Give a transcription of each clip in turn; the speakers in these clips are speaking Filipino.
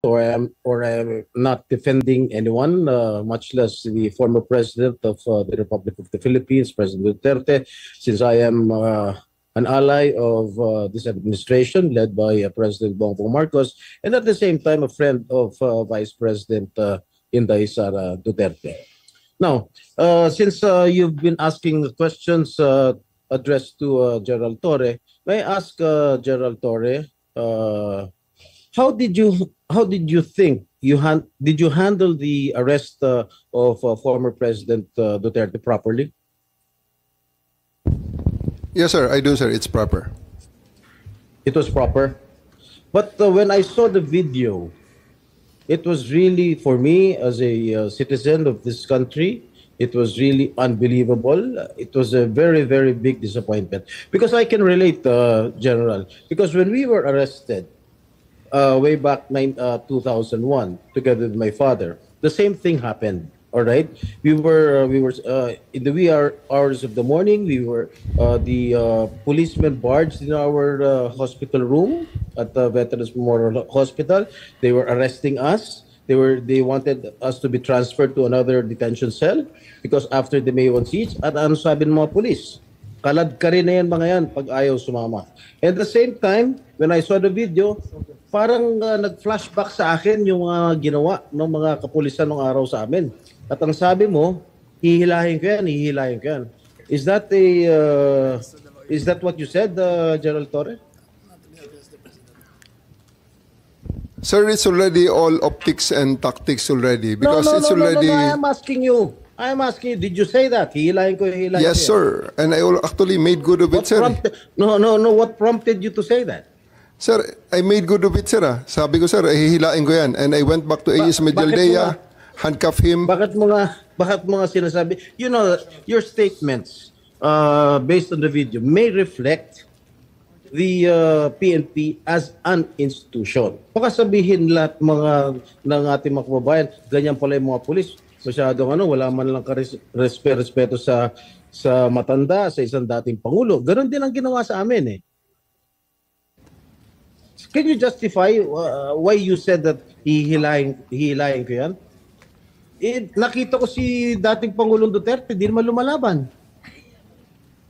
or I'm not defending anyone, much less the former president of the Republic of the Philippines, President Duterte, since I am an ally of this administration led by President Bongbong Marcos, and at the same time a friend of Vice President Inday Sara Duterte. Now, since you've been asking questions addressed to Gerald Torre, may I ask Gerald Torre, how did you think did you handle the arrest of former President Duterte properly? Yes, sir. I do, sir. It's proper. It was proper. But when I saw the video, it was really, for me as a citizen of this country, it was really unbelievable. It was a very, very big disappointment. Because I can relate, General. Because when we were arrested way back 2001, together with my father, the same thing happened. All right, we were in the wee hours of the morning. We were the policemen barged in our hospital room at the Veterans Memorial Hospital. They were arresting us. They wanted us to be transferred to another detention cell because after the May 1 siege, at ano sabi ng mga police? Kalad ka rin na yan mga yan pag ayaw sumama. And at the same time, when I saw the video, parang nag-flashback sa akin yung ginawa ng mga kapulisan ng araw sa amin. At ang sabi mo, hihilahin ko yan. Is that what you said, Gerald Torre? Sir, it's already all optics and tactics already because it's already. No, I am asking you. Did you say that? Hihilahin ko. Yes, sir. And I actually made good of it, sir. No. What prompted you to say that? Sir, I made good of it, sir. Sabi ko, sir, hihilain ko yan. And I went back to AS Medialdea, handcuff him. Bakit mo nga sinasabi? You know, your statements based on the video may reflect the PNP as an institution. Baka sabihin lahat ng ating mga kababayan, ganyan pala yung mga pulis. Masyadong wala man lang respeto sa matanda, sa isang dating pangulo. Ganon din ang ginawa sa amin eh. Can you justify why you said that hihilahin ko yan? Nakita ko si dating Pangulong Duterte, di naman lumalaban.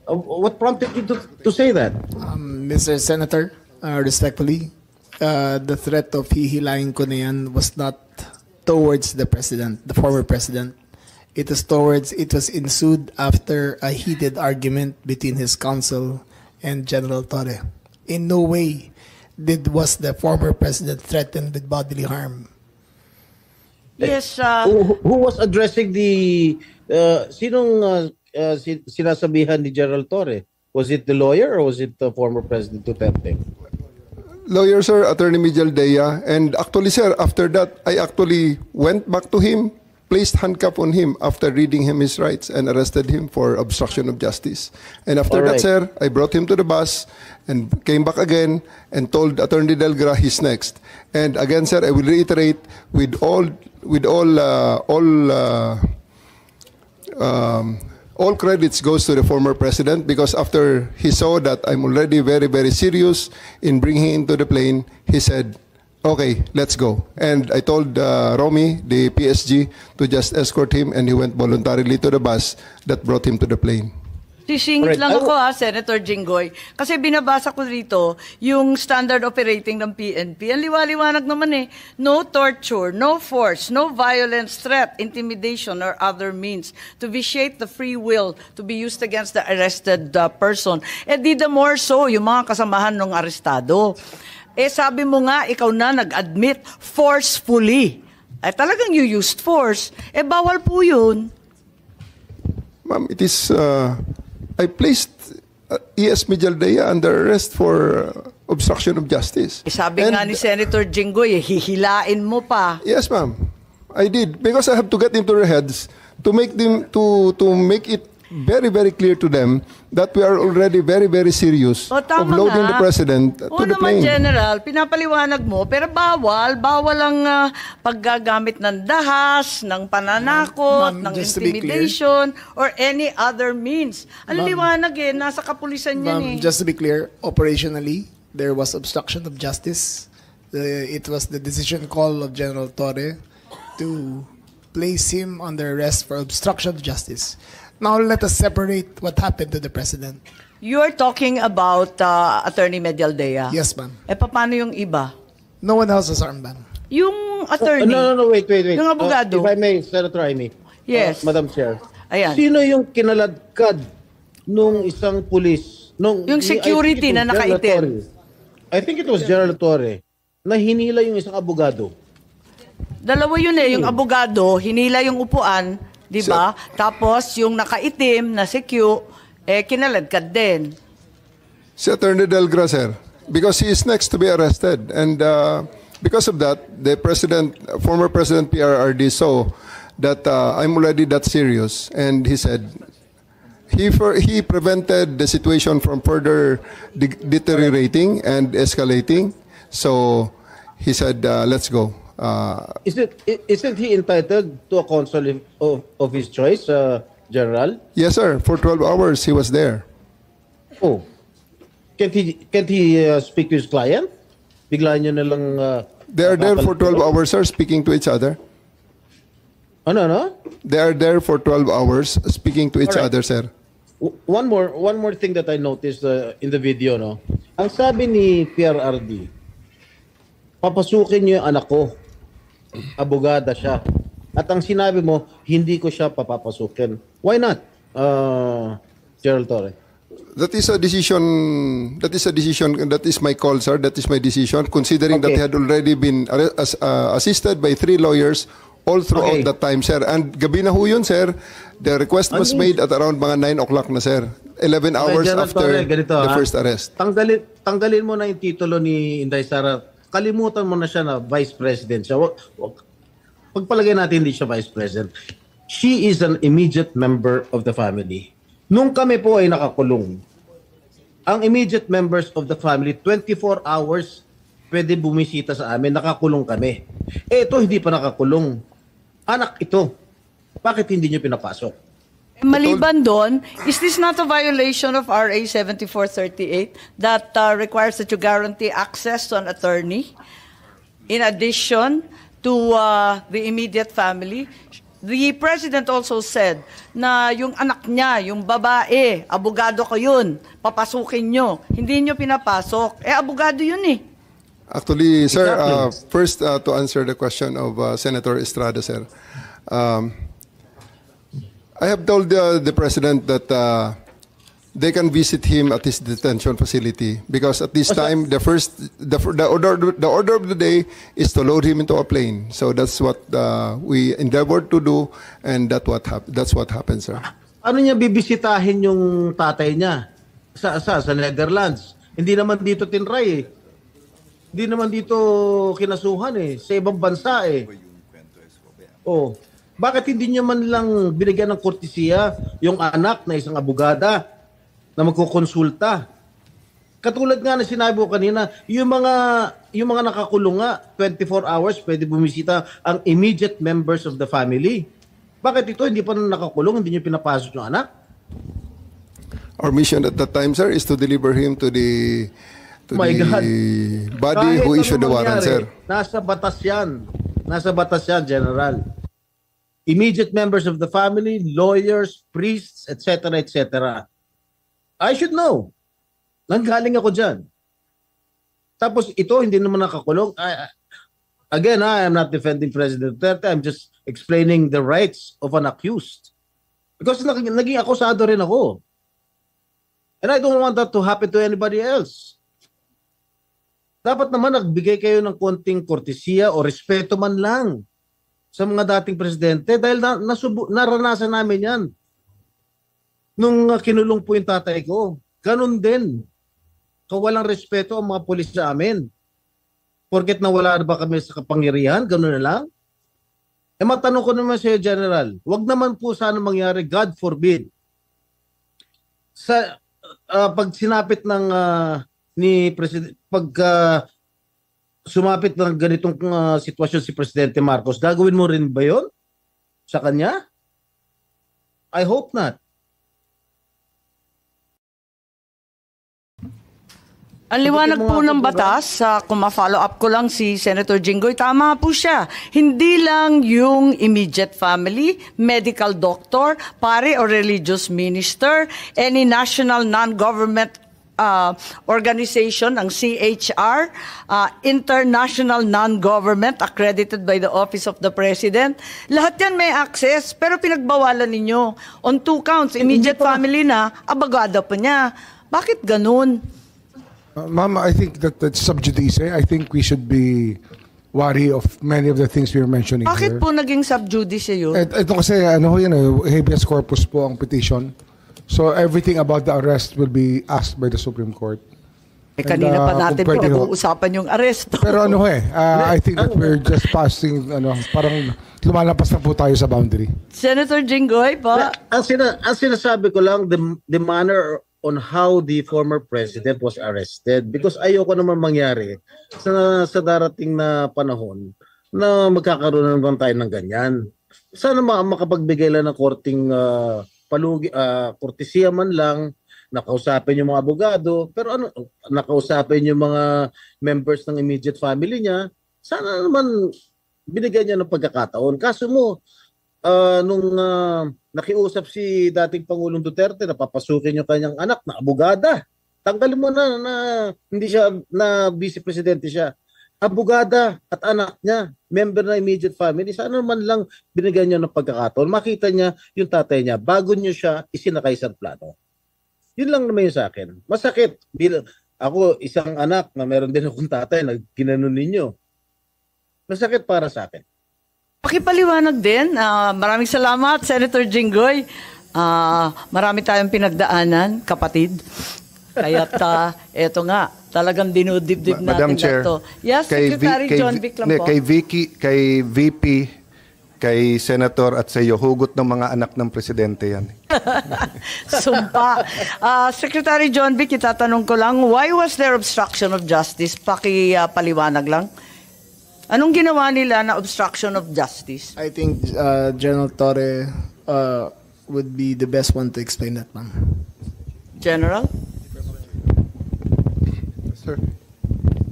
What prompted you to say that? Mr. Senator, respectfully, the threat of hihilahin ko na yan was not towards the president, the former president. It was ensued after a heated argument between his counsel and General Torre. In no way was the former president threatened with bodily harm. Yes. Who was addressing the sinong sinasabihan ni General Torre? Was it the lawyer or was it the former President Duterte? Lawyer, sir, Attorney Medialdea. And actually, sir, after that, I actually went back to him, placed handcuff on him after reading him his rights and arrested him for obstruction of justice. And after that, sir, I brought him to the bus and came back again and told Attorney Delgra he's next. And again, sir, I will reiterate all credits goes to the former president because after he saw that I'm already very, very serious in bringing him into the plane, he said, okay, let's go. And I told Romy, the PSG, to just escort him and he went voluntarily to the bus that brought him to the plane. Sisingit lang ako Senator Jinggoy. Kasi binabasa ko dito yung standard operating ng PNP. Ang liwaliwanag naman eh. No torture, no force, no violence, threat, intimidation, or other means to vitiate the free will to be used against the arrested person. Di the more so, yung mga kasamahan ng arestado. Sabi mo nga, ikaw na nag-admit forcefully. Talagang you used force. Bawal po yun. Ma'am, it is... I placed ES Medialdea under arrest for obstruction of justice. Sabi nga ni Senator Jinggoy, hihilain mo pa. Yes, ma'am. I did because I have to get into their heads to make them to make it very, very clear to them that we are already very, very serious of loading the president to the plane. General, pinapaliwanag mo, pero bawal ang paggagamit ng dahas, ng pananakot, ng intimidation, or any other means. Ang liwanag nasa kapulisan yan Just to be clear, operationally, there was obstruction of justice It was the decision call of General Torre to place him under arrest for obstruction of justice. Now let us separate what happened to the president. You're talking about Attorney Medialdea. Yes, ma'am. Paano yung iba? No one else was armed, ma'am. Yung attorney. No, wait. Yung abogado. If I may, Senator Amy. Yes. Madam Chair. Ayan. Sino yung kinaladkad nung isang pulis? Yung security na nakaitim. I think it was General Torre na hinila yung isang abogado. Dalawa yun eh. Yung abogado, hinila yung upuan, di ba? Tapos yung nakaitim na secu, kinaladkad din. Si Attorney Delgra, sir, because he is next to be arrested. And because of that, the former President PRRD saw that I'm already that serious. And he said, he prevented the situation from further deteriorating and escalating. So he said, let's go. Isn't he entitled to a counsel of his choice, General? Yes, sir. For 12 hours, he was there. Oh. Can't he speak to his client? Bigla niyo na lang... They are there for 12 hours, sir, speaking to each other. Ano? They are there for 12 hours speaking to each Alright. other, sir. One more thing that I noticed in the video, no? Ang sabi ni PRRD, papasukin niyo yung anak ko. Abogada siya. At ang sinabi mo, hindi ko siya papapasukin. Why not, Gerald Torre? That is a decision. That is my call, sir. That is my decision. Considering that he had already been assisted by 3 lawyers all throughout that time, sir. And gabi na ho yun, sir. The request was made at around mga 9 o'clock na, sir. 11 hours General after Torre, ganito, the first arrest. Tanggalin mo na yung titulo ni Inday Sara. Kalimutan mo na siya na Vice President siya. Pagpalagay natin hindi siya Vice President. She is an immediate member of the family. Nung kami po ay nakakulong, ang immediate members of the family, 24 hours pwede bumisita sa amin, nakakulong kami. Ito, hindi pa nakakulong. Anak ito. Bakit hindi nyo pinapasok? Maliban doon, is this not a violation of RA 7438 that requires that you guarantee access to an attorney in addition to the immediate family? The President also said na yung anak niya, yung babae, abogado ko yun, papasukin nyo. Hindi nyo pinapasok. Abogado yun eh. Actually, sir, Exactly. first to answer the question of Senator Estrada, sir. I have told the President that they can visit him at his detention facility because at this time the order of the day is to load him into a plane. So that's what we endeavored to do, and that's what happened, sir. Ano niya bibisitahin yung tatay niya sa Netherlands? Hindi naman dito tinray eh. Hindi naman dito kinasuhan eh. Sa ibang bansa eh. Oh, bakit hindi niyo man lang binigyan ng kortesiya yung anak na isang abogada na magkukonsulta? Katulad nga na sinabi ko kanina, yung mga nakakulong nga, 24 hours pwede bumisita ang immediate members of the family. Bakit ito hindi pa nakakulong, hindi niyo pinapasok yung anak? Our mission at that time, sir, is to deliver him to the My God. body Kahit who ano issued the warrant, mangyari, sir. Nasa batas yan. Nasa batas yan, General. Immediate members of the family, lawyers, priests, etc., etc. I should know. Nanggaling ako dyan. Tapos ito, hindi naman nakakulong. Again, I am not defending President Duterte. I'm just explaining the rights of an accused. Because naging akusado rin ako. And I don't want that to happen to anybody else. Dapat naman nagbigay kayo ng konting kortesiya o respeto man lang sa mga dating presidente dahil naranasan namin yan. Nung kinulong po yung tatay ko, ganun din. Kawalang respeto ang mga pulis sa amin. Porket nawala na ba kami sa kapangyarihan, ganun na lang. Matanong ko naman sa General, wag naman po sana mangyari, God forbid. Sa pag sinapit ng ni President, pag sumapit ng ganitong sitwasyon si Presidente Marcos, gagawin mo rin ba yon sa kanya? I hope not. Ang liwanag po ng batas, kung ma-follow up ko lang si Senator Jinggoy, tama po siya. Hindi lang yung immediate family, medical doctor, pare or religious minister, any national non-government organization, ang CHR, international non-government accredited by the Office of the President. Lahat yan may access, pero pinagbawalan ninyo. On 2 counts, immediate family na, abogado pa niya. Bakit ganun? Ma'am, I think that's sub judice. I think we should be wary of many of the things we were mentioning Bakit here. po naging sub judice yun? Ito kasi, habeas corpus po ang petition. So everything about the arrest will be asked by the Supreme Court. Kanina pa natin kung pwede ho. pinag-uusapan yung aresto. Pero I think that we're just passing, parang lumalampas na po tayo sa boundary. Senator Jinggoy pa. Ang sinasabi ko lang, the manner on how the former president was arrested, because ayoko naman mangyari sa darating na panahon na magkakaroon naman tayo ng ganyan. Sana makapagbigay lang ng korting kortesiya man lang, nakausapin yung mga abogado, pero nakausapin yung mga members ng immediate family niya, sana naman binigyan niya ng pagkakataon. Kaso mo, nung nakiusap si dating Pangulong Duterte na papasukin yung kanyang anak na abogada. Tanggalin mo na hindi siya, na vice presidente siya. Abogada at anak niya, member na immediate family, sana naman lang binigyan niya ng pagkakataon. Makita niya yung tatay niya bago niyo siya isinakay sa plano. Yun lang naman yung sa akin. Masakit. Ako, isang anak na meron din akong tatay na ginanon ninyo. Masakit para sa akin. Pakipaliwanag din. Maraming salamat, Senator Jinggoy. Marami tayong pinagdaanan, kapatid. Kaya't eto nga, talagang dinudibdib Madam natin Chair, na to. Yes, Secretary John Vic lang po. Kay VP, kay Senator at sa iyo, hugot ng mga anak ng presidente yan. Sumpa. Secretary John Vic, itatanong ko lang, why was there obstruction of justice? Pakipaliwanag lang. Anong ginawa nila na obstruction of justice? I think General Torre would be the best one to explain that, ma'am. General? Sir.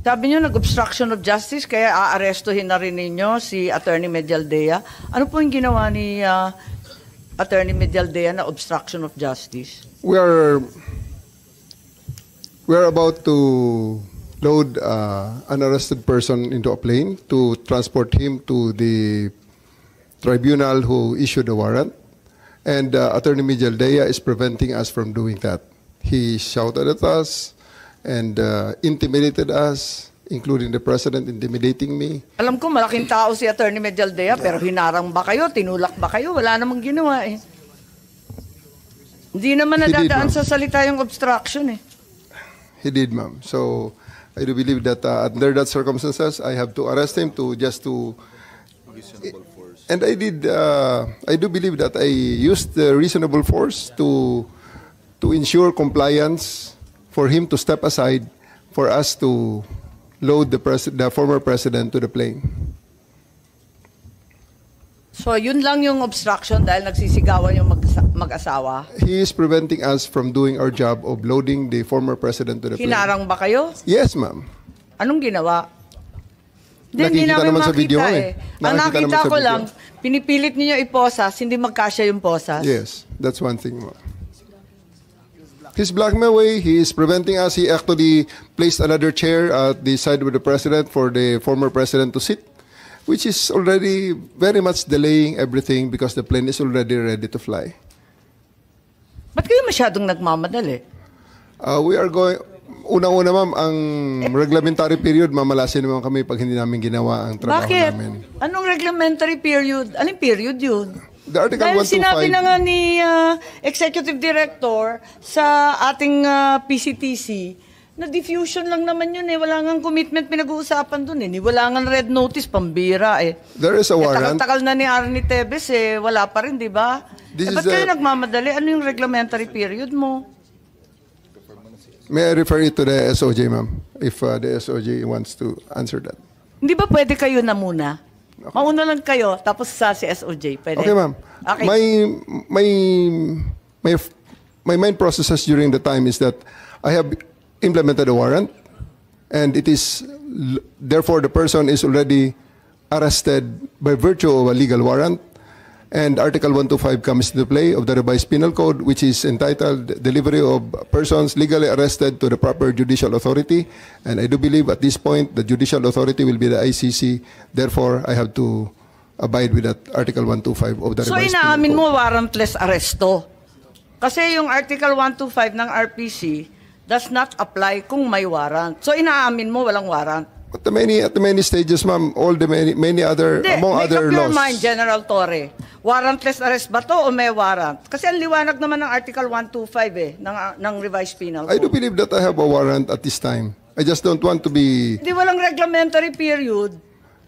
Sabi niyo nag-obstruction of justice kaya aarestuhin na rin ninyo si Attorney Medialdea. Ano po yung ginawa ni Attorney Medialdea na obstruction of justice? We are about to load an arrested person into a plane to transport him to the tribunal who issued the warrant. And Attorney Medialdea is preventing us from doing that. He shouted at us and intimidated us, including the president intimidating me. Alam ko malaking tao si Attorney Medialdea pero hinarang ba kayo? Tinulak ba kayo? Wala namang ginawa eh. Hindi naman nadadaan sa salita yung obstruction eh. He did, ma'am. So I do believe that under that circumstances, I have to arrest him and I did. I do believe that I used the reasonable force to ensure compliance, for him to step aside, for us to load the former president to the plane. So yun lang yung obstruction dahil nagsisigawan yung mag-asawa. He is preventing us from doing our job of loading the former president to the plane. Hinarang ba kayo? Yes, ma'am. Anong ginawa? Hindi Nakikita namin naman sa video makita eh. Ang Nakikita nakita naman sa ko video. lang, pinipilit niyo iposas, hindi magkasya yung posas. Yes, that's one thing, ma'am. His blackmail way, he is preventing us. He actually placed another chair at the side of the president for the former president to sit, which is already very much delaying everything because the plane is already ready to fly. Ba't kayo masyadong nagmamadali? We are going... Unang-una, ma'am, ang reglementary period, mamalasin naman kami pag hindi namin ginawa ang trabaho Bakit? namin. Anong reglementary period? Anong period yun? The Article Dahil 125... sinabi na nga ni Executive Director sa ating PCTC na diffusion lang naman yun eh. Wala nga commitment pinag-uusapan dun eh. Wala nga red notice, pambira eh. There is a warrant. Tagal-tagal na ni Arnie Tevez eh. Wala pa rin, di ba? Ba't kayo nagmamadali? Ano yung reglementary period mo? May I refer it to the SOJ, ma'am, if the SOJ wants to answer that. Hindi ba pwede kayo na muna? Okay. Mauna lang kayo, tapos sa si SOJ. Pwede? Okay, ma'am. Okay. My main processes during the time is that I have implemented a warrant and it is therefore the person is already arrested by virtue of a legal warrant, and Article 125 comes into play of the revised penal code, which is entitled delivery of persons legally arrested to the proper judicial authority, and I do believe at this point the judicial authority will be the ICC. Therefore, I have to abide with that Article 125 of the So revised inaamin penal mo code. warrantless arresto. Kasi yung Article 125 ng RPC does not apply kung may warrant. So inaamin mo walang warrant. At the many stages, ma'am, all the many other, Hindi, among make other up your laws. mind, General Torre. Warrantless arrest ba to o may warrant? Kasi ang liwanag naman ng Article 125 ng revised penal I do code. believe that I have a warrant at this time. I just don't want to be... Hindi walang reglementary period.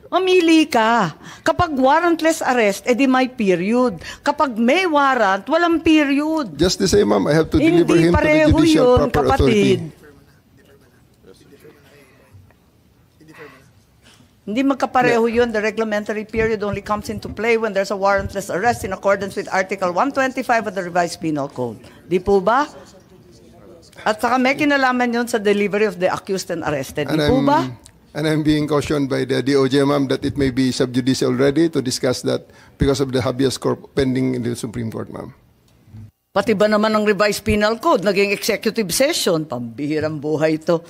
Mamili ka. Kapag warrantless arrest, edi may period. Kapag may warrant, walang period. Just the same, ma'am, I have to deliver Hindi him to the pareho judicial yun, proper kapatid. authority. Hindi magkapareho yun. The reglementary period only comes into play when there's a warrantless arrest in accordance with Article 125 of the revised penal code. Di po ba? At saka may kinalaman yun sa delivery of the accused and arrested. Di po ba? And I'm being cautioned by the DOJ, ma'am, that it may be sub judice already to discuss that because of the habeas corpus pending in the Supreme Court, ma'am. Pati ba naman ang revised penal code, naging executive session? Pambihirang buhay ito.